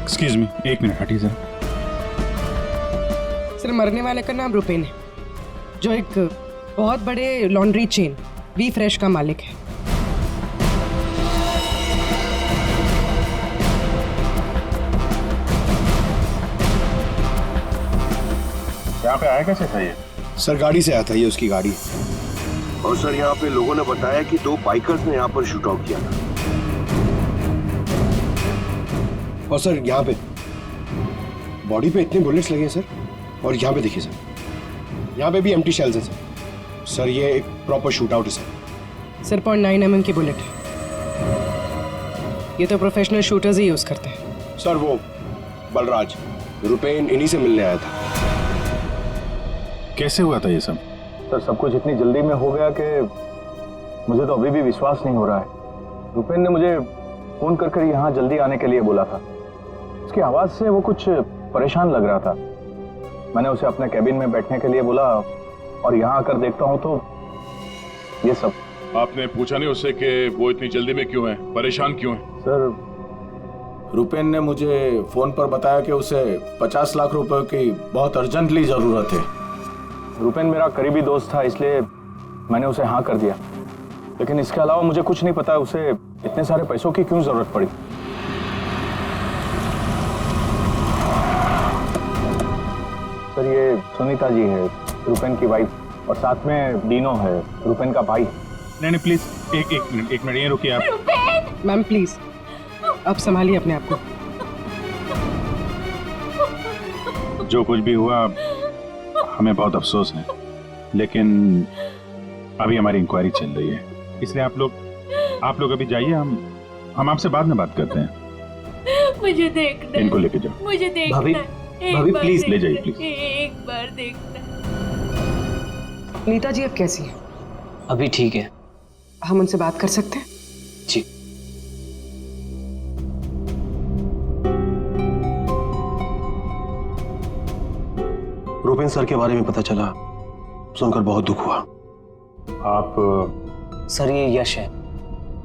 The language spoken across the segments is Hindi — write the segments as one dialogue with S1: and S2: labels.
S1: एक्सक्यूज मी, एक मिनट हटिए सर।
S2: सर, मरने वाले का नाम रुपेन है, जो एक बहुत बड़े लॉन्ड्री चेन वी फ्रेश का मालिक है।
S1: यहाँ पे आया कैसे था ये?
S3: सर गाड़ी से आया था, ये उसकी गाड़ी।
S4: और सर यहाँ पे लोगों ने बताया कि 2 बाइकर्स ने यहाँ पर शूट आउट किया था।
S3: और सर यहाँ पे बॉडी पे इतने बुलेट्स लगे हैं सर, और यहाँ पे देखिए सर, यहाँ पे भी एम्प्टी शेल्स हैं सर। सर ये एक प्रॉपर शूट आउट है सर।
S2: सर 0.9 mm की बुलेट है। ये तो प्रोफेशनल शूटर्स ही यूज करते हैं।
S3: सर वो बलराज रुपेन इन्हीं से मिलने आया था।
S1: कैसे हुआ था ये सब?
S5: सर सब कुछ इतनी जल्दी में हो गया कि मुझे तो अभी भी विश्वास नहीं हो रहा है। रुपेन ने मुझे फोन कर यहाँ जल्दी आने के लिए बोला था। उसकी आवाज से वो कुछ परेशान लग रहा था। मैंने उसे अपने कैबिन में बैठने के लिए बोला और यहाँ आकर देखता हूँ तो ये सब।
S6: आपने पूछा नहीं उससे कि वो इतनी जल्दी में क्यों है, परेशान क्यों है?
S5: सर
S7: रुपेन ने मुझे फोन पर बताया कि उसे 50 लाख रुपए की बहुत अर्जेंटली जरूरत है।
S5: रुपेन मेरा करीबी दोस्त था, इसलिए मैंने उसे हाँ कर दिया। लेकिन इसके अलावा मुझे कुछ नहीं पता उसे इतने सारे पैसों की क्यों जरूरत पड़ी। सर ये सुनीता जी है, रुपेन की वाइफ, और साथ में डीनो है, रुपेन का भाई।
S1: नहीं नहीं प्लीज, एक मिनट ये रुकिए आप।
S2: मैम प्लीज, अब संभालिए अपने आप को।
S1: जो कुछ भी हुआ हमें बहुत अफसोस है, लेकिन अभी हमारी इंक्वायरी चल रही है, इसलिए आप लोग अभी जाइए। हम आपसे बाद में बात करते हैं।
S8: मुझे देखना,
S1: इनको लेके जाओ।
S8: मुझे देखना।
S1: भाभी प्लीज ले जाइए प्लीज।
S8: एक बार देखना।
S2: नीता जी अब कैसी है?
S9: अभी ठीक है।
S2: हम उनसे बात कर सकते हैं?
S9: जी।
S3: रुपेन सर के बारे में पता चला, सुनकर बहुत दुख हुआ।
S1: आप
S9: सर ये यश है,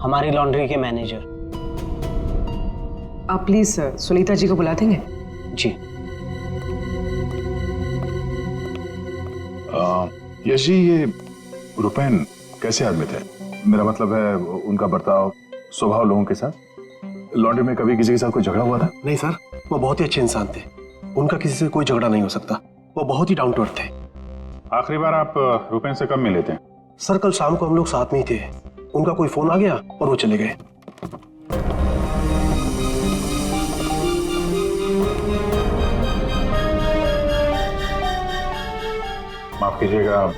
S9: हमारी लॉन्ड्री के मैनेजर।
S2: आप प्लीज सुनीता जी को बुला देंगे?
S9: जी।
S6: यश जी, ये रुपेन कैसे आदमी थे? मेरा मतलब है उनका बर्ताव, स्वभाव लोगों के साथ। लॉन्ड्री में कभी किसी के साथ कोई झगड़ा हुआ था?
S3: नहीं सर, वो बहुत ही अच्छे इंसान थे, उनका किसी से कोई झगड़ा नहीं हो सकता। वो बहुत ही डाउन टू अर्थ थे।
S1: आखिरी बार आप रुपेन से कब मिले थे?
S3: सर कल शाम को हम लोग साथ में ही थे, उनका कोई फोन आ गया और वो चले गए।
S1: माफ कीजिएगा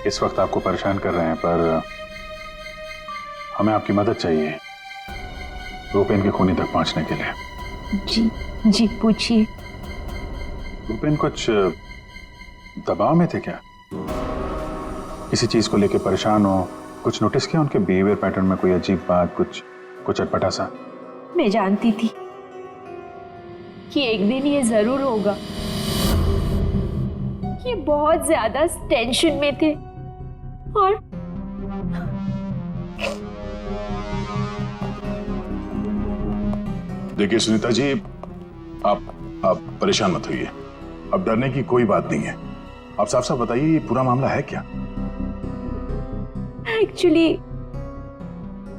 S1: इस वक्त आपको परेशान कर रहे हैं, पर हमें आपकी मदद चाहिए रुपेन की खूनी तक पहुंचने के लिए।
S8: जी पूछिए।
S1: रुपेन कुछ दबाव में थे क्या? किसी चीज को लेकर परेशान हो? कुछ नोटिस किया उनके बिहेवियर पैटर्न में कोई अजीब बात, कुछ अटपटा सा?
S8: मैं जानती थी कि एक दिन ये जरूर होगा। ये बहुत ज्यादा टेंशन में थे और
S6: देखिए सुनीता जी, आप परेशान मत होइए। अब डरने की कोई बात नहीं है। आप साफ साफ बताइए, ये पूरा मामला है क्या?
S8: एक्चुअली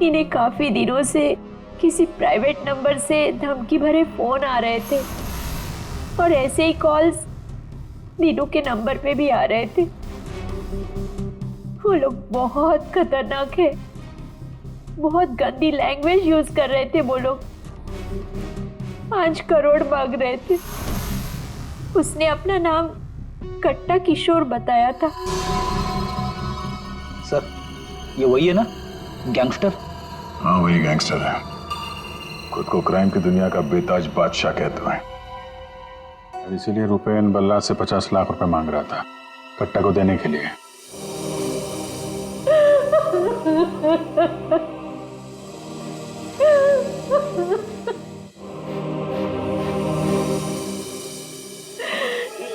S8: इन्हें काफी दिनों से किसी प्राइवेट नंबर से धमकी भरे फोन आ रहे थे और ऐसे ही कॉल्स दीनू के नंबर पे भी आ रहे थे। वो लोग बहुत खतरनाक है, बहुत गंदी लैंग्वेज यूज कर रहे थे। वो लोग 5 करोड़ मांग रहे थे। उसने अपना नाम कट्टा किशोर बताया था।
S9: सर ये वही है ना, गैंगस्टर?
S6: हाँ वही गैंगस्टर है, खुद को क्राइम की दुनिया का बेताज बादशाह कहते हैं।
S1: इसीलिए रुपेन बल्लाज से 50 लाख रुपए मांग रहा था कट्टा को देने के लिए।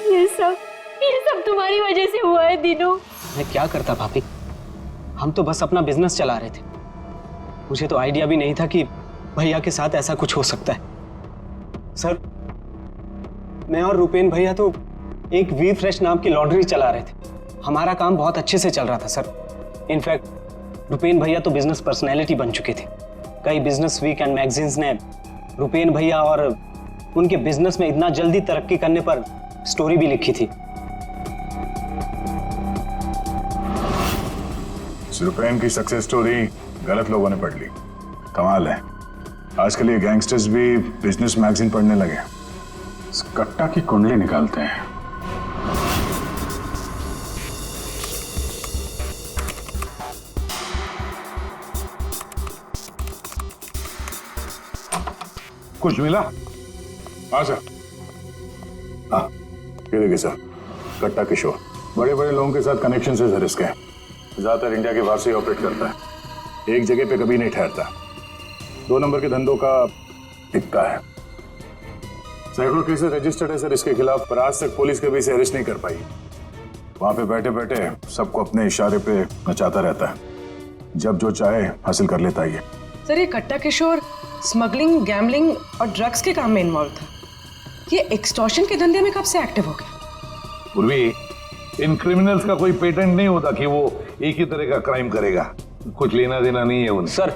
S8: ये सब तुम्हारी वजह से हुआ है दीनू।
S9: मैं क्या करता भाभी, हम तो बस अपना बिजनेस चला रहे थे। मुझे तो आइडिया भी नहीं था कि भैया के साथ ऐसा कुछ हो सकता है। सर, मैं और रुपेन भैया तो एक वी फ्रेश नाम की लॉन्ड्री चला रहे थे। हमारा काम बहुत अच्छे से चल रहा था सर। इनफैक्ट रुपेन भैया तो बिजनेस पर्सनैलिटी बन चुके थे। कई बिजनेस वीक एंड मैगजीन्स ने रुपेन भैया और उनके बिजनेस में इतना जल्दी तरक्की करने पर स्टोरी भी लिखी थी।
S6: रुपेन की सक्सेस स्टोरी गलत लोगों ने पढ़ ली। कमाल है, आजकल ये गैंगस्टर्स भी बिजनेस मैगजीन पढ़ने लगे।
S1: इस कट्टा की कुंडली निकालते हैं।
S6: कुछ मिला? हाँ सर। हाँ, ये देखिए सर, कट्टा किशोर बड़े बड़े लोगों के साथ कनेक्शन से सर इसके, ज्यादातर इंडिया के बाहर से ऑपरेट करता है। एक जगह पे कभी नहीं ठहरता। 2 नंबर के धंधों का टिक्का है। सैकड़ों केसेस रजिस्टर्ड है सर इसके खिलाफ, पर आज तक पुलिस कभी इसे अरेस्ट नहीं कर पाई। वहां पे बैठे बैठे सबको अपने इशारे पे नचाता रहता है। जब जो चाहे हासिल कर लेता है ये।
S2: सर, ये कट्टा किशोर स्मगलिंग, गैम्बलिंग और ड्रग्स के काम में इन्वॉल्व था। ये एक्सटॉर्शन के धंधे में कब से एक्टिव हो गया?
S10: पूर्वी, इन क्रिमिनल्स का कोई पेटेंट नहीं होता कि वो एक ही तरह का क्राइम करेगा। कुछ लेना देना नहीं है उन्हें।
S5: सर,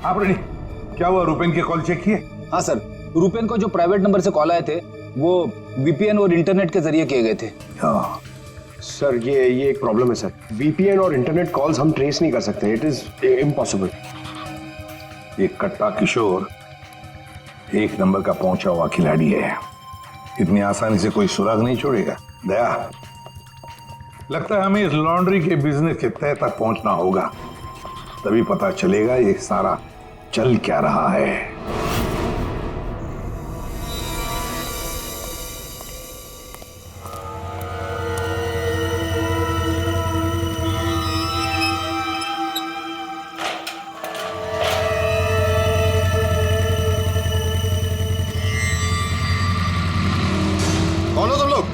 S10: आप रेडी? क्या हुआ, रुपेन के कॉल चेक किए?
S5: हाँ सर, रुपेन को जो प्राइवेट नंबर से कॉल आए थे वो वीपीएन और इंटरनेट के जरिए किए गए थे।
S10: हाँ
S3: सर, ये एक प्रॉब्लम है सर। वीपीएन और इंटरनेट कॉल्स हम ट्रेस नहीं कर सकते। It is impossible.
S10: ये कट्टा किशोर 1 नंबर का पहुंचा हुआ खिलाड़ी है। इतनी आसानी से कोई सुराग नहीं छोड़ेगा। दया, लगता है हमें इस लॉन्ड्री के बिजनेस के तह तक पहुंचना होगा, तभी पता चलेगा ये सारा चल क्या रहा है।
S3: कौन हो तुम लोग?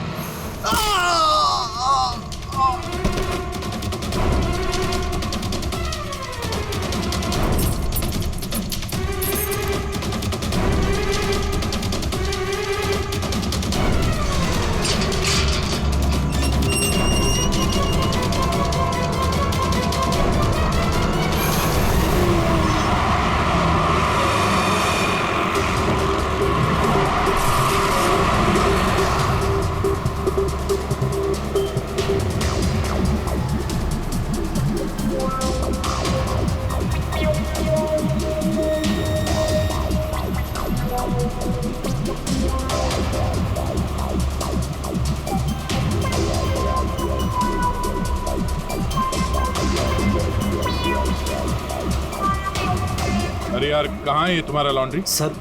S1: अरे यार, कहाँ है ये तुम्हारा लॉन्ड्री?
S9: सर,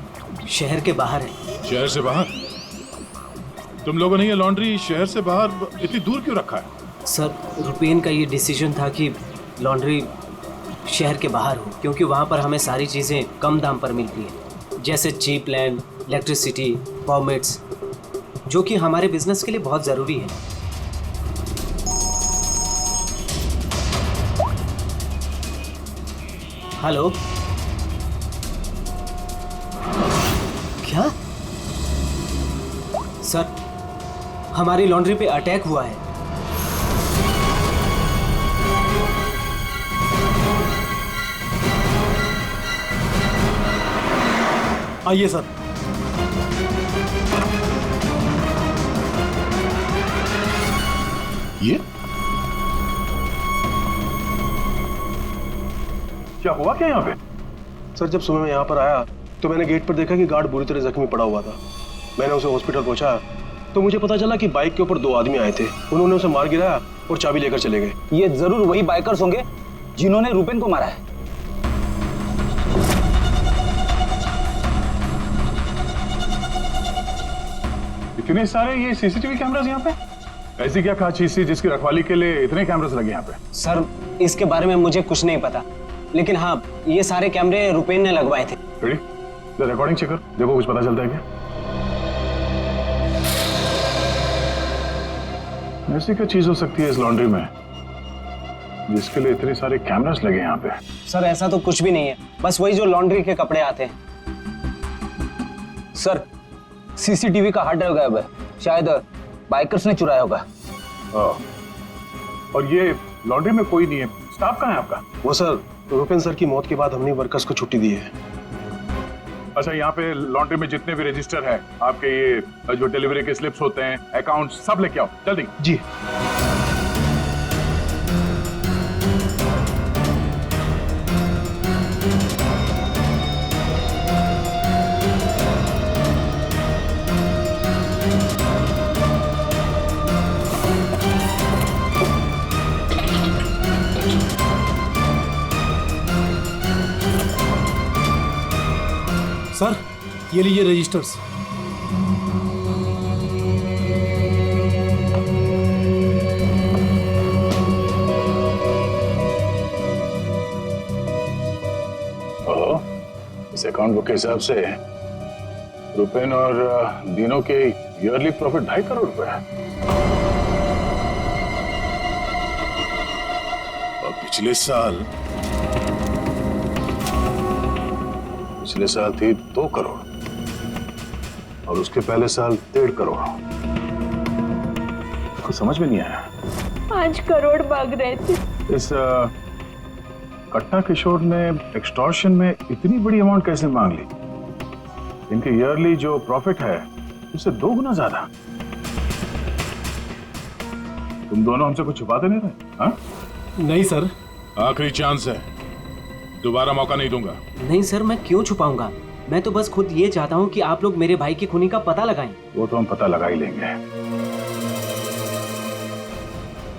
S9: शहर के बाहर है।
S1: शहर से बाहर? तुम लोगों ने ये लॉन्ड्री शहर से बाहर इतनी दूर क्यों रखा है?
S9: सर, रुपेन का ये डिसीजन था कि लॉन्ड्री शहर के बाहर हो, क्योंकि वहाँ पर हमें सारी चीज़ें कम दाम पर मिलती हैं, जैसे चीप लैंड, इलेक्ट्रिसिटी, परमिट्स, जो कि हमारे बिजनेस के लिए बहुत ज़रूरी है। हेलो, क्या? सर, हमारी लॉन्ड्री पे अटैक हुआ है। आइए सर।
S10: ये क्या हुआ क्या यहाँ पे?
S3: सर, जब सुबह मैं यहाँ पर आया तो मैंने गेट पर देखा कि गार्ड बुरी तरह जख्मी पड़ा हुआ था। मैंने उसे हॉस्पिटल पहुंचाया तो मुझे पता चला कि बाइक के ऊपर 2 आदमी आए थे। उन्होंने उसे मार गिराया और चाबी लेकर चले गए।
S5: ये जरूर वही बाइकर्स होंगे जिन्होंने रुपेन को मारा है।
S1: इतने सारे ये सीसीटीवी कैमरास यहाँ पे? ऐसी क्या खास चीज थी जिसकी रखवाली के लिए इतने कैमरास लगे यहाँ पे?
S9: सर, इसके बारे में मुझे कुछ नहीं पता, लेकिन हाँ, ये सारे कैमरे रुपेन ने लगवाए थे।
S1: रेडी? रिकॉर्डिंग चेक कर, देखो कुछ पता चलता है क्या? ऐसी क्या चीज हो सकती है इस लॉन्ड्री में जिसके लिए इतने सारे कैमरास लगे यहाँ पे?
S9: सर, ऐसा तो कुछ भी नहीं है, बस वही जो लॉन्ड्री के कपड़े आते हैं।
S5: सर, सीसीटीवी का हार्ड ड्राइव गायब है, शायद बाइकर्स ने चुराया होगा।
S6: और ये लॉन्ड्री में कोई नहीं है, स्टाफ कहाँ है आपका?
S9: वो सर, रुपेन सर की मौत के बाद हमने वर्कर्स को छुट्टी दी है।
S6: अच्छा, यहाँ पे लॉन्ड्री में जितने भी रजिस्टर है आपके, ये जो डिलीवरी के स्लिप्स होते हैं, अकाउंट, सब लेके आओ जल्दी।
S9: जी।
S7: सर ये लीजिए रजिस्टर्स।
S6: इस अकाउंट बुक के हिसाब से रुपेन और दिनों के ईयरली प्रॉफिट 2.5 करोड़ रुपए है। और पिछले साल थी 2 करोड़ और उसके पहले साल 1.5 करोड़। कुछ समझ में नहीं आया।
S8: 5 करोड़ मांग रहे थे।
S6: इस कट्टा किशोर ने एक्सटॉर्शन में इतनी बड़ी अमाउंट कैसे मांग ली? इनके ईयरली जो प्रॉफिट है उससे 2 गुना ज्यादा। तुम दोनों हमसे कुछ छुपाते नहीं रहे? हाँ?
S7: नहीं सर।
S6: आखिरी चांस है, दोबारा मौका नहीं दूंगा।
S9: नहीं सर, मैं क्यों छुपाऊंगा? मैं तो बस खुद ये चाहता हूँ कि आप लोग मेरे भाई की खूनी का पता लगाएं।
S6: वो तो हम पता लगा ही लेंगे।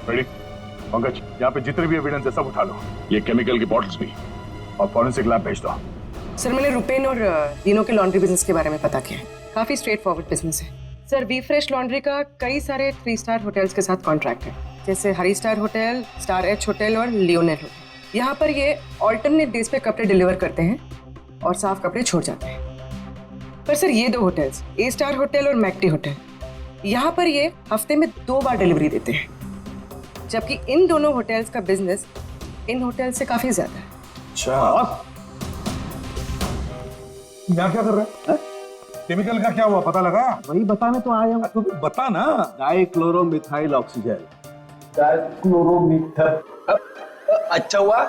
S6: रेडी? पंकज, यहाँ पे जितने भी एविडेंस है सब उठा लो, ये केमिकल की बॉटल्स भी, और फॉरेंसिक लैब भेज दो।
S2: सर मैंने रुपेन और दिनों के लॉन्ड्री बिजनेस के बारे में पता किया है। काफी स्ट्रेट फॉरवर्ड बिजनेस है सर। वी फ्रेश लॉन्ड्री का कई सारे 3 स्टार होटल्स के साथ कॉन्ट्रैक्ट है, जैसे Hari star hotel, star H hotel और लियोनेल होटल। यहाँ पर ये ऑल्टरनेट डेज पे कपड़े डिलीवर करते हैं और साफ कपड़े छोड़ जाते हैं। पर सर ये 2 होटल्स, ए स्टार होटल और मैक्टी होटल, यहाँ पर ये हफ्ते में 2 बार डिलीवरी देते हैं, जबकि इन दोनों होटल्स का बिजनेस इन होटल से काफी ज्यादा है।
S10: अच्छा, यहाँ क्या कर रहा है? केमिकल का क्या हुआ, पता लगा?
S5: वही बताने तो आया हूँ।
S10: तो बता ना।
S5: डाइक्लोरोमिथाइल ऑक्सीजन।
S11: अच्छा हुआ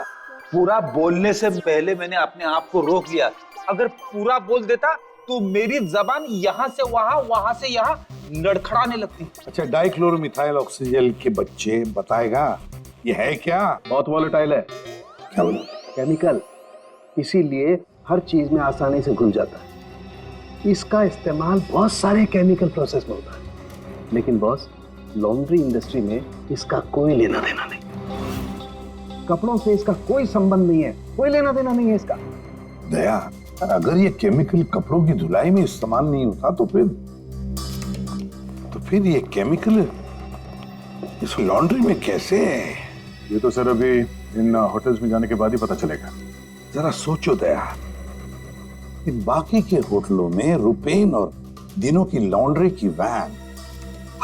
S11: पूरा बोलने से पहले मैंने अपने आप को रोक लिया। अगर पूरा बोल देता तो मेरी जबान यहाँ से वहां, वहां से यहाँ लड़खड़ाने लगती।
S10: अच्छा, डाइक्लोरोमिथाइल ऑक्सीजन के बच्चे बताएगा ये है क्या?
S5: बहुत वॉलेटाइल है।
S10: क्या बोला?
S5: केमिकल, इसीलिए हर चीज में आसानी से घुल जाता है। इसका इस्तेमाल बहुत सारे केमिकल प्रोसेस में होता है, लेकिन बॉस लॉन्ड्री इंडस्ट्री में इसका कोई लेना देना नहीं। कपड़ों से इसका कोई संबंध नहीं है, कोई लेना देना नहीं है इसका।
S10: दया, अगर ये केमिकल कपड़ों की धुलाई में इस्तेमाल नहीं होता तो फिर ये केमिकल इस लॉन्ड्री में कैसे है?
S6: ये तो सर अभी इन होटल्स में जाने के बाद ही पता चलेगा।
S10: जरा सोचो दया, इन बाकी के होटलों में रुपेन और दिनों की लॉन्ड्री की वैन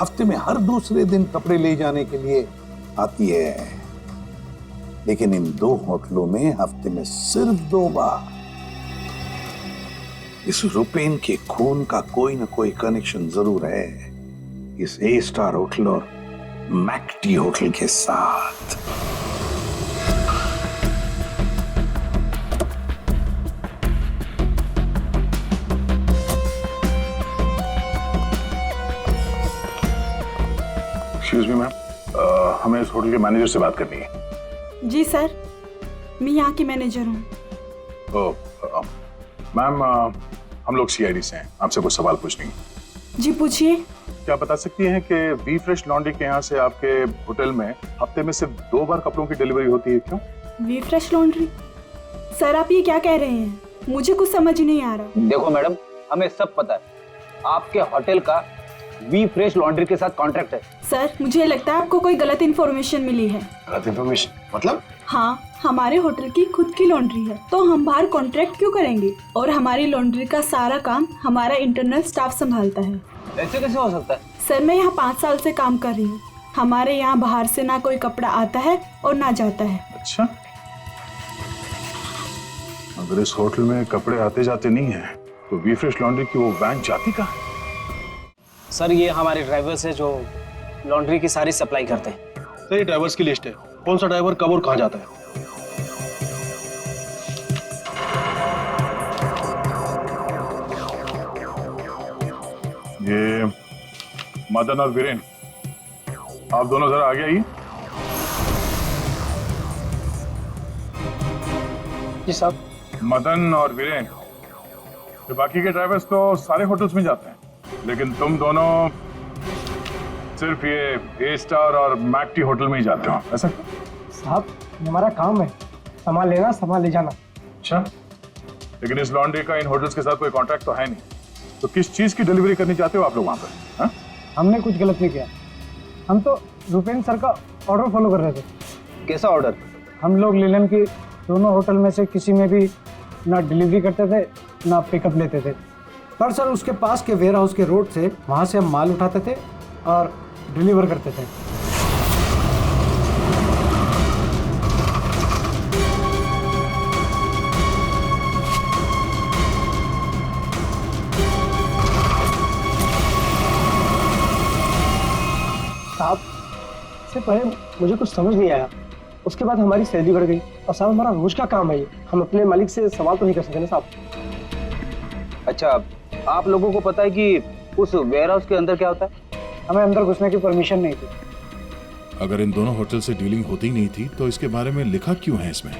S10: हफ्ते में हर दूसरे दिन कपड़े ले जाने के लिए आती है, लेकिन इन 2 होटलों में हफ्ते में सिर्फ 2 बार। इस रुपेन के खून का कोई ना कोई कनेक्शन जरूर है इस ए स्टार होटल और मैक्टी होटल के साथ।
S6: एक्सक्यूज मी मैम, हमें इस होटल के मैनेजर से बात करनी है।
S12: जी सर, मैं यहाँ की मैनेजर हूँ।
S6: मैम, हम लोग सीआईडी से हैं, आपसे कुछ सवाल पूछने हैं।
S12: जी पूछिए।
S6: क्या बता सकती हैं कि वी फ्रेश लॉन्ड्री के यहाँ से आपके होटल में हफ्ते में सिर्फ 2 बार कपड़ों की डिलीवरी होती है, क्यों?
S12: We fresh laundry? सर आप ये क्या कह रहे हैं? मुझे कुछ समझ नहीं आ रहा।
S11: देखो मैडम, हमें सब पता है आपके होटल का वी फ्रेश लॉन्ड्री के साथ कॉन्ट्रैक्ट है।
S12: सर मुझे लगता है आपको कोई गलत इन्फॉर्मेशन मिली है।
S3: गलत इन्फॉर्मेशन मतलब?
S12: हाँ, हमारे होटल की खुद की लॉन्ड्री है, तो हम बाहर कॉन्ट्रैक्ट क्यों करेंगे? और हमारी लॉन्ड्री का सारा काम हमारा इंटरनल स्टाफ संभालता है।
S11: ऐसे कैसे हो सकता है?
S12: सर मैं यहाँ 5 साल से काम कर रही हूँ। हमारे यहाँ बाहर से ना कोई कपड़ा आता है और ना जाता है।
S6: अच्छा, अगर इस होटल में कपड़े आते जाते नहीं है तो वी फ्रेश लॉन्ड्री की वो वैन जाती कहाँ?
S9: सर ये हमारे ड्राइवर्स है जो लॉन्ड्री की सारी सप्लाई करते हैं।
S3: सर ये ड्राइवर्स की लिस्ट है, कौन सा ड्राइवर कब और कहाँ जाता है।
S6: ये मदन और वीरेन, आप दोनों जरा आगे आइए।
S9: जी साहब।
S6: मदन और वीरेन, ये बाकी के ड्राइवर्स तो सारे होटल्स में जाते हैं, लेकिन तुम दोनों सिर्फ ये ए स्टार और मैक टी होटल में ही जाते हो, ऐसा?
S9: साहब हमारा काम है सामान लेना सामान ले जाना।
S6: अच्छा, लेकिन इस लॉन्ड्री का इन होटल्स के साथ कोई कॉन्ट्रैक्ट तो है नहीं, तो किस चीज की डिलीवरी करनी चाहते हो आप लोग वहां पर? हाँ?
S9: हमने कुछ गलत नहीं किया, हम तो रुपेन सर का ऑर्डर फॉलो कर रहे थे।
S11: कैसा ऑर्डर?
S9: हम लोग लीलन की दोनों होटल में से किसी में भी ना डिलीवरी करते थे ना पिकअप लेते थे, पर सर उसके पास के वेयर हाउस के रोड से वहाँ से हम माल उठाते थे और डिलीवर करते थे। साहब इससे पहले मुझे कुछ समझ नहीं आया, उसके बाद हमारी सैलरी बढ़ गई और साहब हमारा रोज का काम है ये, हम अपने मालिक से सवाल तो नहीं कर सकते ना साहब।
S11: अच्छा, आप लोगों को पता है कि उस वेयर हाउस के अंदर क्या होता है?
S9: हमें अंदर घुसने की परमिशन नहीं थी।
S6: अगर इन दोनों होटल से डीलिंग होती नहीं थी तो इसके बारे में लिखा क्यों है इसमें?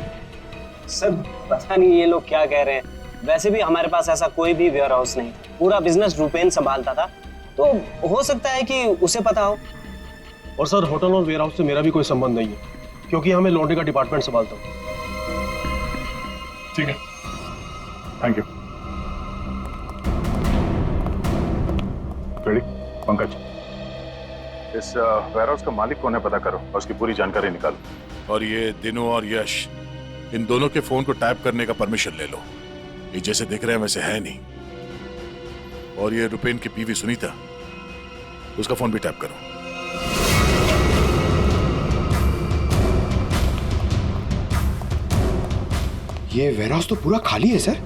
S9: सर पता नहीं ये लोग क्या कह रहे हैं, वैसे भी हमारे पास ऐसा कोई भी वेयर हाउस नहीं, पूरा बिजनेस रुपेन संभालता था, तो हो सकता है कि उसे पता हो।
S3: और सर होटल और वेयर हाउस से मेरा भी कोई संबंध नहीं है, क्योंकि हमें लॉन्ड्री का डिपार्टमेंट संभालता हूँ।
S6: ठीक है, थैंक यू। रेडी? पंकज, इस वेयर हाउस का मालिक कौन है पता करो और उसकी पूरी जानकारी निकालो। और ये दिनू और यश, इन दोनों के फोन को टैप करने का परमिशन ले लो, ये जैसे दिख रहे हैं वैसे है नहीं। और ये रुपेन की बीवी सुनीता, उसका फोन भी टैप करो।
S3: ये वेयर हाउस तो पूरा खाली है सर।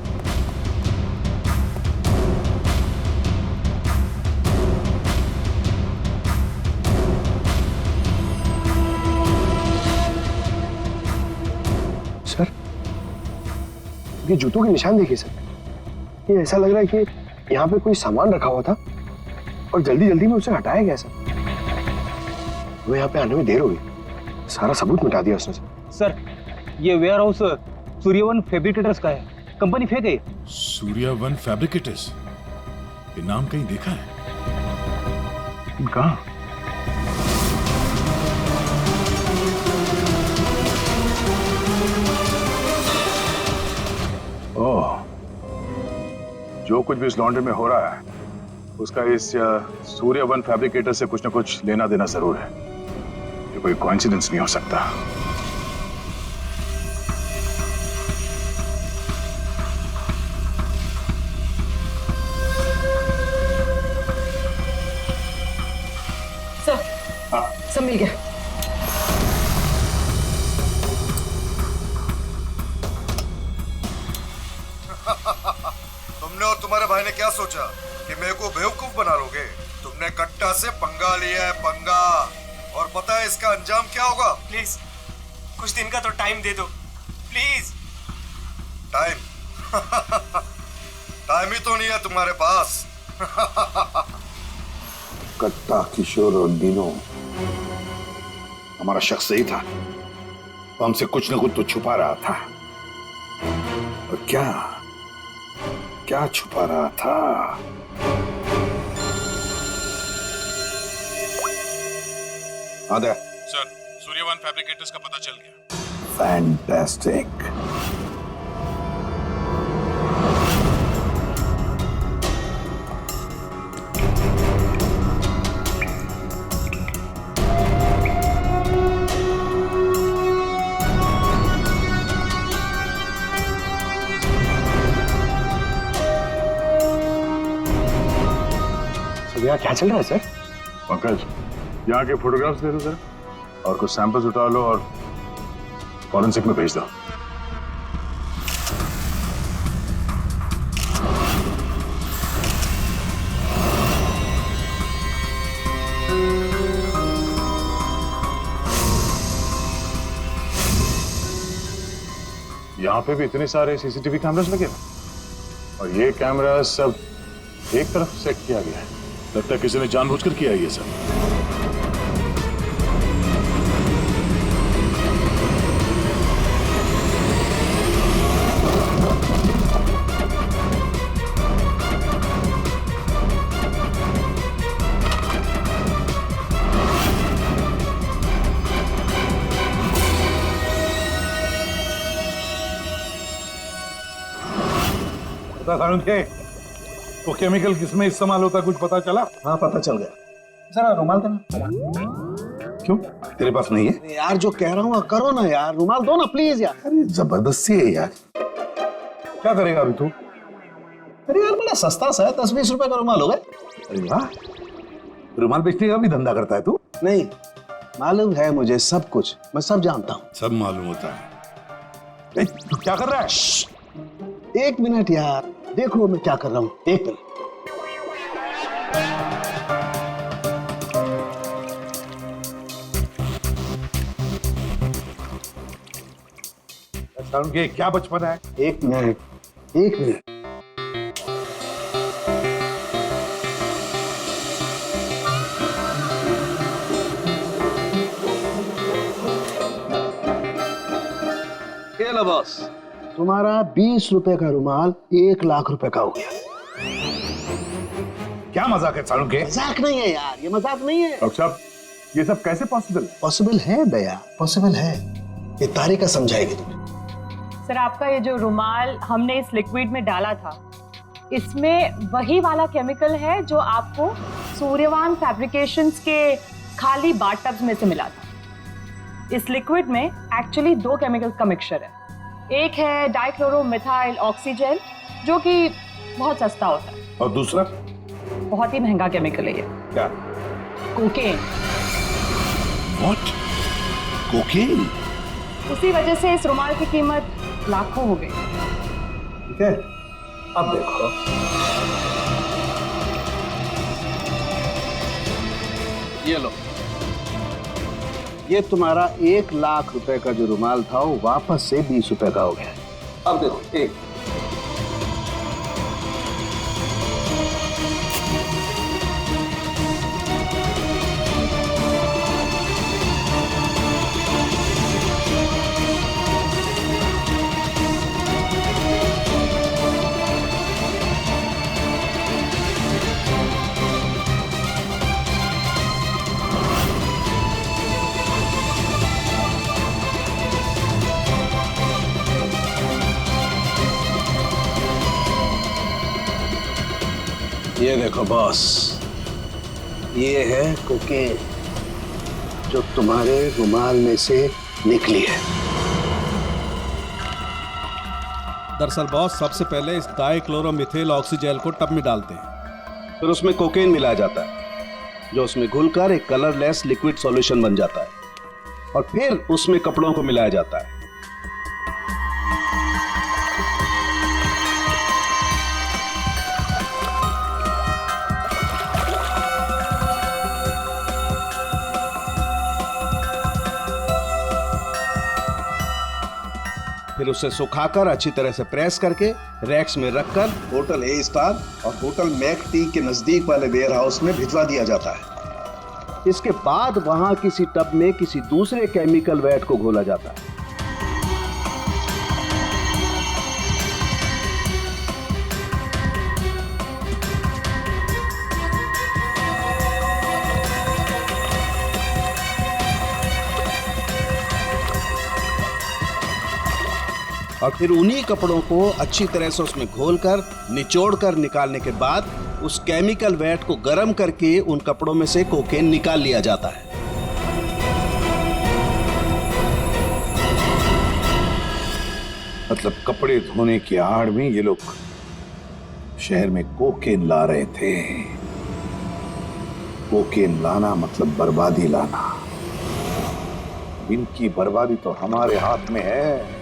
S3: सर ये जूतों के निशान देखिए सर, ये ऐसा लग रहा है कि यहाँ पे कोई सामान रखा हुआ था और जल्दी जल्दी में उसे हटाया गया सर। वो यहाँ पे आने में देर हो गई, सारा सबूत मिटा दिया उसने
S11: सर। ये वेयर हाउस सूर्यवन फैब्रिकेटर्स का है, कंपनी फेक है।
S6: सूर्यवन फैब्रिकेटर्स, ये नाम कहीं देखा है? कहाँ? ओह, जो कुछ भी इस लॉन्ड्री में हो रहा है उसका इस सूर्यवन फैब्रिकेटर से कुछ न कुछ लेना देना जरूर है। ये कोई कोइंसिडेंस नहीं हो सकता।
S2: सब मिल गया।
S13: तुमने और तुम्हारे भाई ने क्या सोचा कि मेरे को बेवकूफ बना लोगे? तुमने कट्टा से पंगा लिया है, पंगा। और पता है इसका अंजाम क्या होगा?
S9: प्लीज कुछ दिन का तो टाइम दे दो प्लीज।
S13: टाइम? टाइम ही तो नहीं है तुम्हारे पास।
S10: कट्टा, किशोर और दिनों, हमारा शख्स सही था, वो हमसे कुछ न कुछ तो छुपा रहा था। और क्या क्या छुपा रहा था? आदे
S6: सर, सूर्यवन फैब्रिकेटर्स का पता चल गया।
S10: फैंटास्टिक।
S3: यहाँ क्या चल रहा है सर?
S6: पंकज, यहाँ के फोटोग्राफ्स दे दो जरा और कुछ सैंपल्स उठा लो और फॉरेंसिक में भेज दो। यहाँ पे भी इतने सारे सीसीटीवी कैमरास लगे हैं और ये कैमरा सब एक तरफ सेट किया गया है। लगता है किसी ने जानबूझकर किया है ये सब।
S10: के वो केमिकल किसमें इस्तेमाल होता कुछ पता चला?
S11: हाँ पता चल गया। जरा रुमाल देना।
S10: क्यों तेरे पास नहीं है?
S11: यार जो कह रहा हूँ करो ना यार, रुमाल दो ना प्लीज यार।
S10: अरे जबरदस्ती है यार। क्या करेगा अभी तू?
S11: अरे यार बड़ा सस्ता सा है, 10-20 रुपए का रुमाल होगा।
S10: अरे वाह, रुमाल बेचने का भी धंधा करता है तू?
S11: नहीं, मालूम है मुझे सब कुछ, मैं सब जानता हूँ।
S10: सब मालूम होता है। तू क्या कर रहा है?
S11: एक मिनट यार, देखो मैं क्या कर रहा हूँ। एक मिनट।
S10: के क्या बचपन है?
S11: एक मिनट, एक मिनट। ये लो बॉस, तुम्हारा 20 रुपए का रुमाल 1 लाख रुपए का हो गया।
S10: क्या मजाक है सालू के?
S11: मजाक नहीं है यार, ये मजाक नहीं है।
S10: डॉक्टर साहब, ये सब कैसे पॉसिबल है?
S11: पॉसिबल है दया, पॉसिबल है। ये तारिका समझाएगी तुम्हें।
S14: सर आपका ये जो रुमाल हमने इस लिक्विड में डाला था, इसमें वही वाला केमिकल है जो आपको सूर्यवान फैब्रिकेशंस के खाली बाथटब्स में से मिला था। इस लिक्विड में एक्चुअली 2 केमिकल्स का मिक्सचर है। एक है डाइक्लोरोमिथाइल ऑक्सीजन जो कि बहुत सस्ता होता है,
S10: और दूसरा
S14: बहुत ही महंगा केमिकल है ये।
S10: क्या?
S14: कोकेन।
S10: व्हाट? कोकेन?
S14: उसी वजह से इस रुमाल की कीमत लाखों हो गई।
S11: ठीक है, अब देखो। ये लो, ये तुम्हारा 1 लाख रुपए का जो रुमाल था वो वापस से 20 रुपए का हो गया। अब देखो, एक ये देखो बॉस, ये है कोकेन जो तुम्हारे रुमाल में से निकली है।
S15: दरअसल बॉस, सबसे पहले इस डाइक्लोरोमिथाइल ऑक्सीजेल को टब में डालते हैं,
S11: फिर उसमें कोकेन मिलाया जाता है जो उसमें घुलकर एक कलरलेस लिक्विड सॉल्यूशन बन जाता है, और फिर उसमें कपड़ों को मिलाया जाता है। फिर उसे सुखाकर अच्छी तरह से प्रेस करके रैक्स में रखकर होटल ए स्टार और होटल मैक टी के नजदीक वाले वेयर हाउस में भिजवा दिया जाता है। इसके बाद वहां किसी टब में किसी दूसरे केमिकल वैट को घोला जाता है। और फिर उन्हीं कपड़ों को अच्छी तरह से उसमें घोलकर निचोड़कर निकालने के बाद उस केमिकल वैट को गर्म करके उन कपड़ों में से कोकेन निकाल लिया जाता है।
S10: मतलब कपड़े धोने की आड़ में ये लोग शहर में कोकेन ला रहे थे। कोकेन लाना मतलब बर्बादी लाना। इनकी बर्बादी तो हमारे हाथ में है।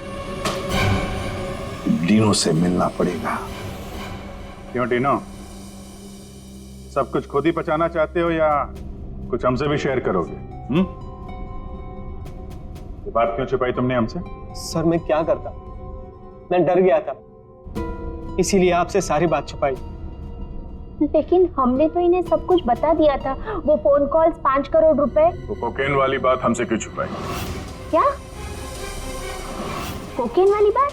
S10: डीनो से मिलना पड़ेगा।
S1: क्यों डीनो, सब कुछ खुद ही पचाना चाहते हो या कुछ हमसे भी शेयर करोगे? ये बात क्यों छुपाई तुमने हमसे?
S9: सर मैं क्या करता, मैं डर गया था, इसीलिए आपसे सारी बात छुपाई।
S8: लेकिन हमने तो इन्हें सब कुछ बता दिया था, वो फोन कॉल्स 5 करोड़ रुपए।
S6: तो कोकेन वाली बात हमसे क्यों छुपाई?
S8: क्या कोकेन वाली बात?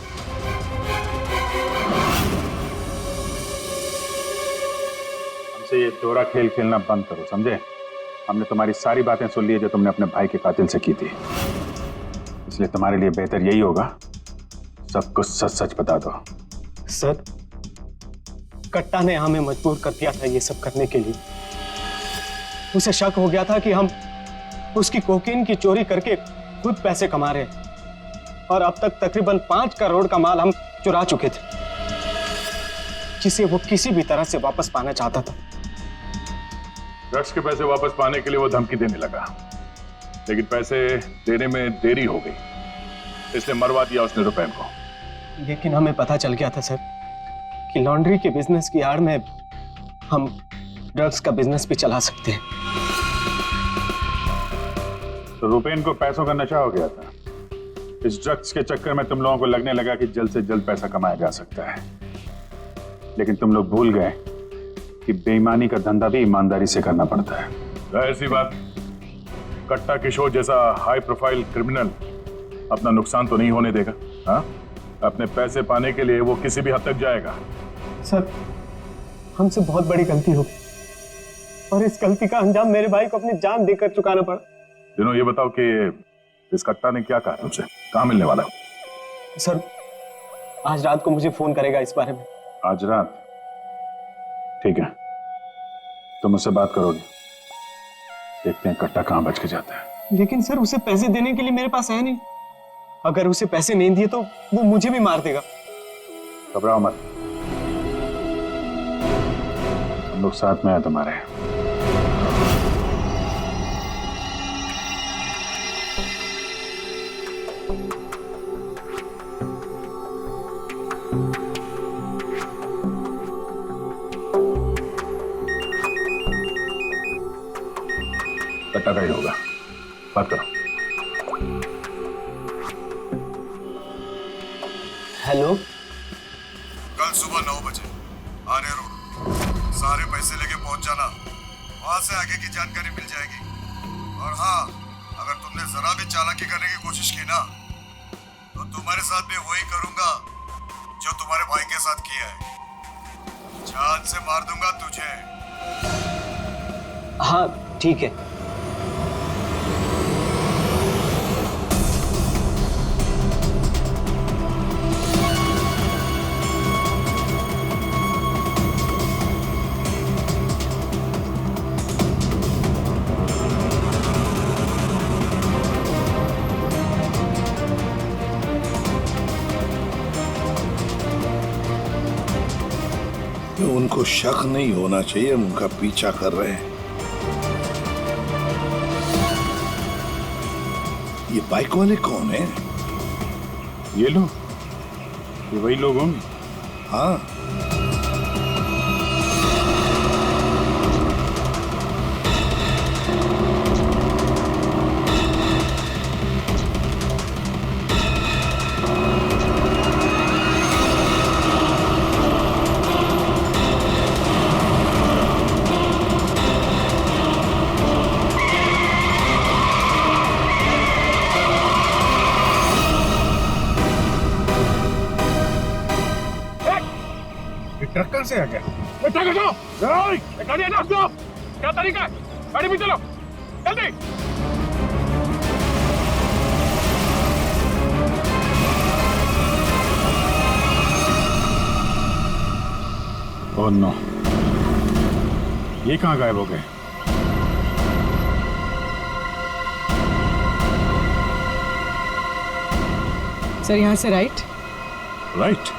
S1: हमसे ये दोहरा खेल खेलना बंद करो, समझे? हमने तुम्हारी सारी बातें सुन ली जो तुमने अपने भाई के कातिल से की थी, इसलिए तुम्हारे लिए बेहतर यही होगा सब कुछ सच सच बता दो।
S9: सर, कट्टा ने हमें मजबूर कर दिया था ये सब करने के लिए। उसे शक हो गया था कि हम उसकी कोकीन की चोरी करके खुद पैसे कमा रहे हैं, और अब तक तकरीबन 5 करोड़ का माल हम चुरा चुके थे, जिसे वो किसी भी तरह से वापस पाना चाहता था।
S6: ड्रग्स के पैसे वापस पाने के लिए वो धमकी देने लगा, लेकिन पैसे देने में देरी हो गई, इसलिए मरवा दिया उसने रुपैन को।
S9: लेकिन हमें पता चल गया था सर कि लॉन्ड्री के बिजनेस की आड़ में हम ड्रग्स का बिजनेस भी चला सकते हैं।
S1: तो रुपैन को पैसों का नशा हो गया था। इस ड्रग्स के चक्कर में तुम लोगों को लगने लगा कि जल्द से जल्द पैसा कमाया जा सकता है, लेकिन तुम लोग भूल गए कि बेईमानी का धंधा भी ईमानदारी से करना पड़ता है।
S6: ऐसी बात, कट्टा किशोर जैसा हाई प्रोफाइल क्रिमिनल अपना नुकसान तो नहीं होने देगा। हाँ, अपने पैसे पाने के लिए वो किसी भी हद तक जाएगा।
S9: सर, हमसे बहुत बड़ी गलती हो गई, और इस गलती का अंजाम मेरे भाई को अपनी जान देकर चुकाना पड़ा।
S6: दिनों, ये बताओ कि इस कट्टा ने क्या कहा तुमसे? कहाँ मिलने वाला?
S9: सर, आज रात को मुझे फोन करेगा इस बारे में।
S1: आज रात? ठीक है, तुम मुझसे बात करोगे, देखते हैं कट्टा कहाँ बच के जाता है।
S9: लेकिन सर, उसे पैसे देने के लिए मेरे पास है नहीं। अगर उसे पैसे नहीं दिए तो वो मुझे भी मार देगा।
S1: घबराओ मत, हम लोग साथ में हैं तुम्हारे।
S6: कट्टा का ही होगा, बात करो।
S9: हेलो,
S13: कल सुबह 9 बजे आर्य रोड, सारे पैसे लेके पहुंच जाना, वहां से आगे की जानकारी मिल जाएगी। और हाँ, अगर तुमने जरा भी चालाकी करने की कोशिश की ना, तो तुम्हारे साथ भी वही करूंगा जो तुम्हारे भाई के साथ किया है। जान से मार दूंगा तुझे।
S9: हाँ ठीक है।
S10: उनको शक नहीं होना चाहिए हम उनका पीछा कर रहे हैं। ये बाइक वाले कौन है?
S1: ये लोग, ये वही लोग होंगे।
S10: हाँ,
S6: ट्रक कहां से आ गया? ट्रक हटाओ! गाड़ी हटाओ उसको! क्या तरीका है? गाड़ी भी चलो, जल्दी!
S1: ओह नो, ये कहाँ गायब हो गए?
S2: सर, यहाँ से राइट।
S6: राइट?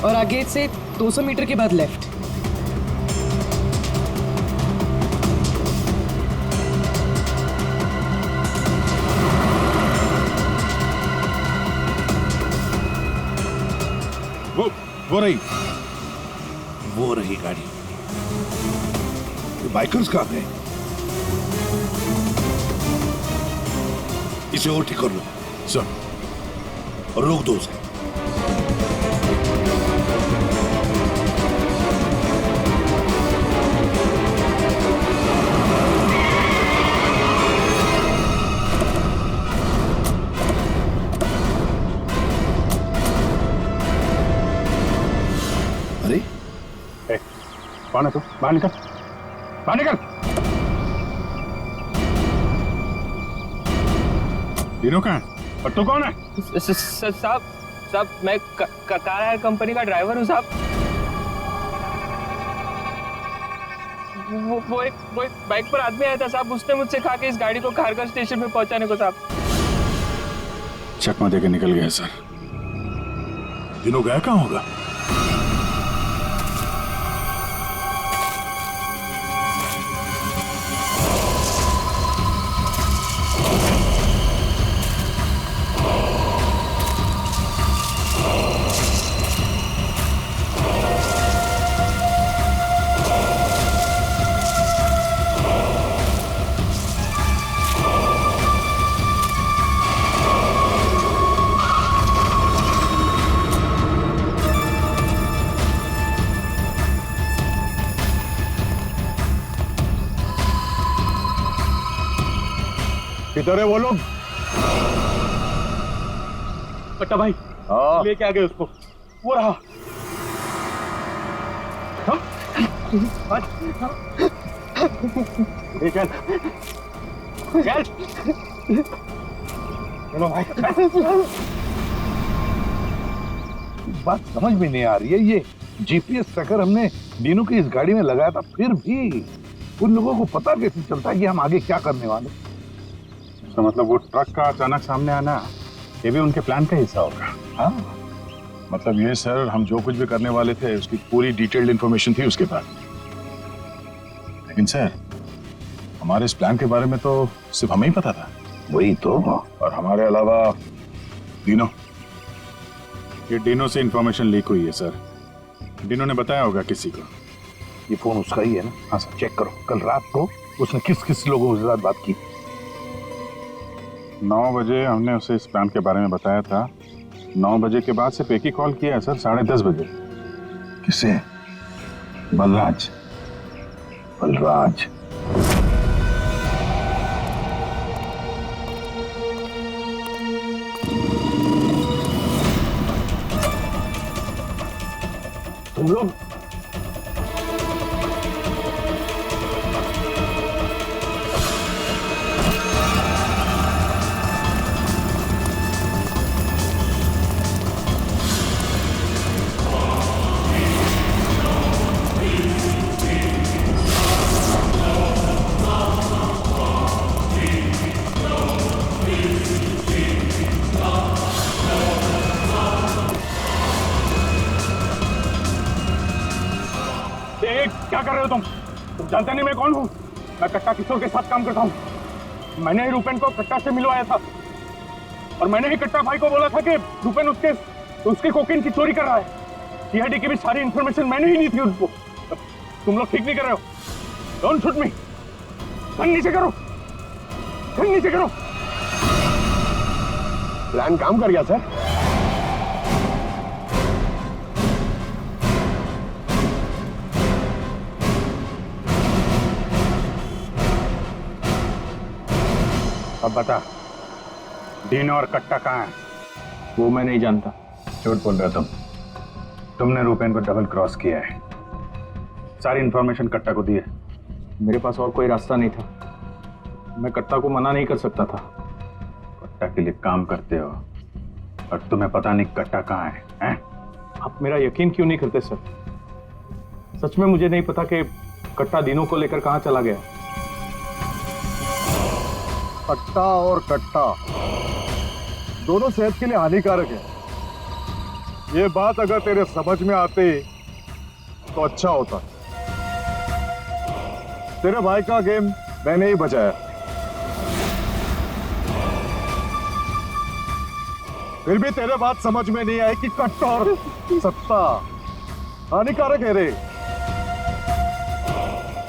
S2: और आगे से 200 मीटर के बाद लेफ्ट।
S6: वो रही
S10: वो रही गाड़ी। बाइकर्स कहाँ गए? इसे और ठीक कर लो
S1: सर।
S10: और रोक दो उसे।
S1: अरे कौन है तू? बाहर निकल, बाहर निकल। तीनों कहाँ है और तू कौन है?
S9: साहब मैं कार हायर कंपनी का ड्राइवर हूँ साहब। वो एक बाइक पर आदमी आया था साहब, उसने मुझसे कहा कि इस गाड़ी को खारगर स्टेशन पे पहुंचाने को साहब।
S1: चकमा देकर निकल गया सर।
S6: तीनों गया कहाँ होगा?
S1: किधर है वो लोग?
S6: कट्टा भाई
S1: लेके आ गए उसको। वो रहा। चल चल चलो भाई।
S10: बात समझ में नहीं आ रही है, ये जीपीएस ट्रैकर हमने दीनू की इस गाड़ी में लगाया था, फिर भी उन लोगों को पता कैसे चलता है कि हम आगे क्या करने वाले?
S1: तो मतलब वो ट्रक का अचानक सामने आना ये भी उनके प्लान का हिस्सा होगा।
S10: हाँ,
S6: मतलब ये सर, हम जो कुछ भी करने वाले थे उसकी पूरी डिटेल्ड इंफॉर्मेशन थी उसके पास। लेकिन सर, हमारे इस प्लान के बारे में तो सिर्फ हमें ही पता था।
S10: वही तो।
S6: और हमारे अलावा डीनो।
S1: ये डीनो से इंफॉर्मेशन लीक हुई है सर। डीनो ने बताया होगा किसी को।
S10: ये फोन उसका ही है ना? हाँ सर, चेक करो कल रात को उसने किस किस लोगों के साथ बात की।
S1: 9 बजे हमने उसे इस प्लान के बारे में बताया था। 9 बजे के बाद सिर्फ एक ही कॉल किया है सर, 10:30 बजे।
S10: किसे? बलराज। बलराज
S1: तुम लोग क्या कर रहे हो तुम जानते नहीं मैं कौन हूँ? मैं कट्टा किशोर के साथ काम करता हूँ। मैंने ही रूपेन को कट्टा से मिलवाया था और मैंने ही कट्टा भाई को बोला था कि रूपेन उसके कोकीन की चोरी कर रहा है। सीआईडी की भी सारी इंफॉर्मेशन मैंने ही दी थी उनको। तुम लोग ठीक नहीं कर रहे हो। Don't shoot me. गन नीचे करो, गन नीचे करो।
S3: प्लान काम कर गया सर।
S1: अब बता, डीनो और कट्टा कहाँ है?
S5: वो मैं नहीं जानता।
S1: झूठ बोल रहे हो तुमने रूपेन को डबल क्रॉस किया है। सारी इंफॉर्मेशन कट्टा को दी है।
S5: मेरे पास और कोई रास्ता नहीं था। मैं कट्टा को मना नहीं कर सकता था।
S1: कट्टा के लिए काम करते हो और तुम्हें पता नहीं कट्टा कहाँ है, हैं?
S5: आप मेरा यकीन क्यों नहीं करते सर? सच में मुझे नहीं पता कि कट्टा दिनों को लेकर कहाँ चला गया।
S13: कट्टा और कट्टा दोनों सेहत के लिए हानिकारक है। ये बात अगर तेरे समझ में आती तो अच्छा होता। तेरे भाई का गेम मैंने ही बचाया। फिर भी तेरे बात समझ में नहीं आई कि कट्टा और सत्ता हानिकारक है रे।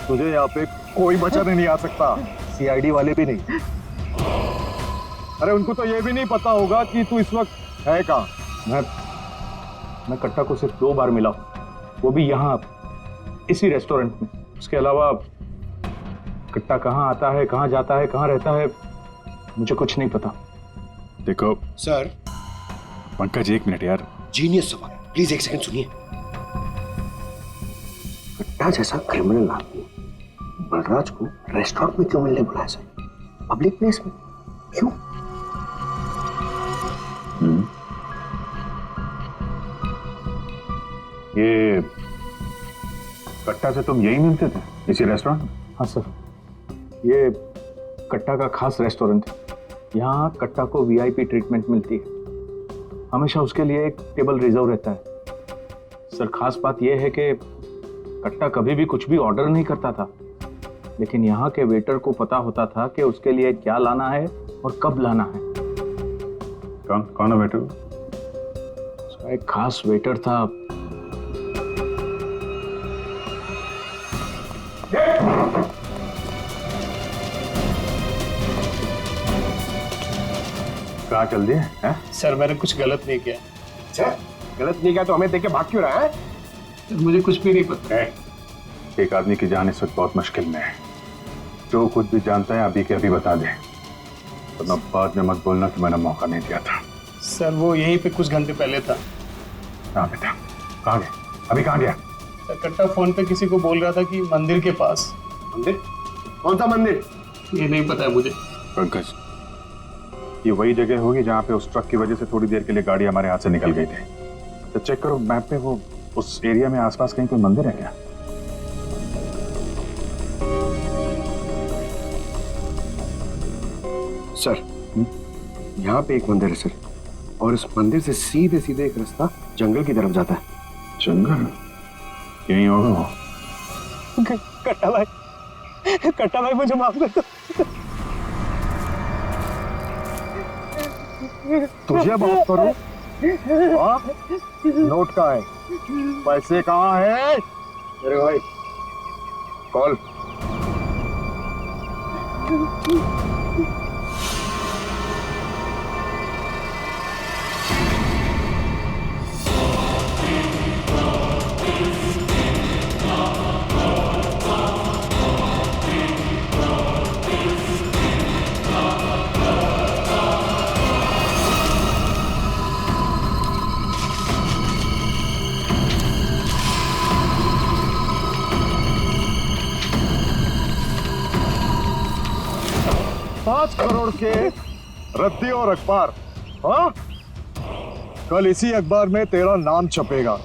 S6: तुझे यहाँ पे कोई बचाने नहीं आ सकता, सीआईडी वाले भी नहीं। अरे उनको तो ये भी नहीं पता होगा कि तू इस वक्त है कहाँ।
S5: मैं कट्टा को सिर्फ 2 बार मिला, वो भी यहाँ इसी रेस्टोरेंट में। उसके अलावा कट्टा कहाँ आता है, कहाँ जाता है, कहाँ रहता है, मुझे कुछ नहीं पता।
S1: देखो
S3: सर,
S1: पंकज 1 मिनट यार।
S3: जीनियस सवाल, प्लीज 1 सेकंड सुनिए। कट्टा जैसा क्रिमिनल आदमी बलराज को रेस्टोरेंट में क्यों मिलने बुलाया सर? पब्लिक प्लेस में क्यों?
S5: ये कट्टा से तुम यही मिलते थे, इसी रेस्टोरेंट में? हाँ सर, ये कट्टा का खास रेस्टोरेंट है। यहाँ कट्टा को वीआईपी ट्रीटमेंट मिलती है। हमेशा उसके लिए एक टेबल रिजर्व रहता है। सर, खास बात यह है कि कट्टा कभी भी कुछ भी ऑर्डर नहीं करता था, लेकिन यहाँ के वेटर को पता होता था कि उसके लिए क्या लाना है और कब लाना है।
S1: कौन है वेटर?
S5: एक खास वेटर था।
S1: कहाँ चल दिए हैं?
S9: सर मैंने कुछ गलत नहीं किया।
S3: अच्छा, गलत नहीं किया तो हमें देख के भाग क्यों रहा है?
S9: मुझे कुछ भी नहीं पता।
S1: एक आदमी की जान इस वक्त बहुत मुश्किल में है। जो खुद भी जानता है अभी के अभी बता दे, वरना बाद में मत बोलना कि मैंने मौका नहीं दिया था।
S9: सर वो यहीं पे कुछ घंटे पहले था।
S1: हाँ बेटा, कहाँ गया? अभी कहाँ गया?
S9: सर कट्टा फोन पे किसी को बोल रहा था कि मंदिर के पास।
S3: मंदिर? कौन सा मंदिर?
S9: ये नहीं पता है मुझे।
S1: पंकज, ये वही जगह होगी जहाँ पे उस ट्रक की वजह से थोड़ी देर के लिए गाड़ी हमारे हाथ से निकल गई थी। तो चेक करो मैप पे, वो उस एरिया में आसपास कहीं कोई मंदिर है क्या?
S3: सर, यहाँ पे एक मंदिर है सर, और इस मंदिर से सीधे सीधे एक रास्ता जंगल की तरफ जाता है।
S1: जंगल? यहीं होगा वो।
S9: कट्टा भाई मुझे माफ कर दो।
S6: तुझे माफ करूं? नोट कहाँ है? पैसे कहाँ है?
S3: अरे भाई,
S6: कॉल। करोड़ के रद्दी और अखबार। हाँ, कल इसी अखबार में तेरा नाम छपेगा,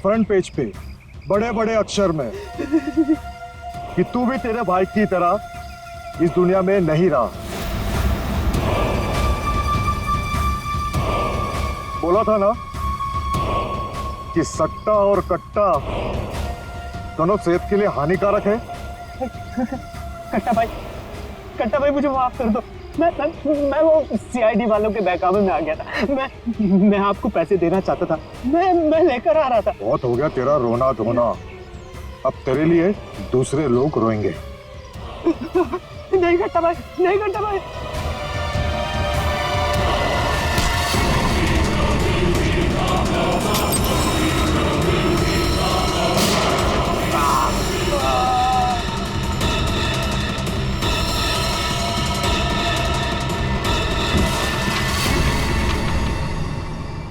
S6: फ्रंट पेज पे बड़े बड़े अक्षर में, कि तू भी तेरे भाई की तरह इस दुनिया में नहीं रहा। बोला था ना कि सट्टा और कट्टा दोनों सेहत के लिए हानिकारक है।
S9: कट्टा भाई मुझे माफ कर दो। मैं वो सीआईडी वालों के बहकावे में आ गया था। मैं आपको पैसे देना चाहता था। मैं लेकर आ रहा था।
S6: बहुत हो गया तेरा रोना धोना, अब तेरे लिए दूसरे लोग रोएंगे।
S9: नहीं कट्टा भाई, नहीं कट्टा भाई।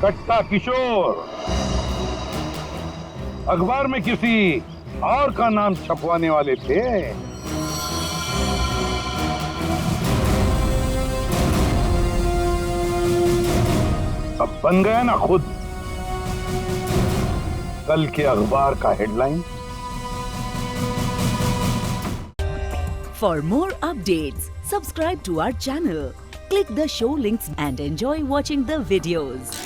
S10: कट्टा किशोर अखबार में किसी और का नाम छपवाने वाले थे। अब बन गया ना खुद कल के अखबार का headline.
S16: For more updates, subscribe to our channel, click the show links and enjoy watching the videos.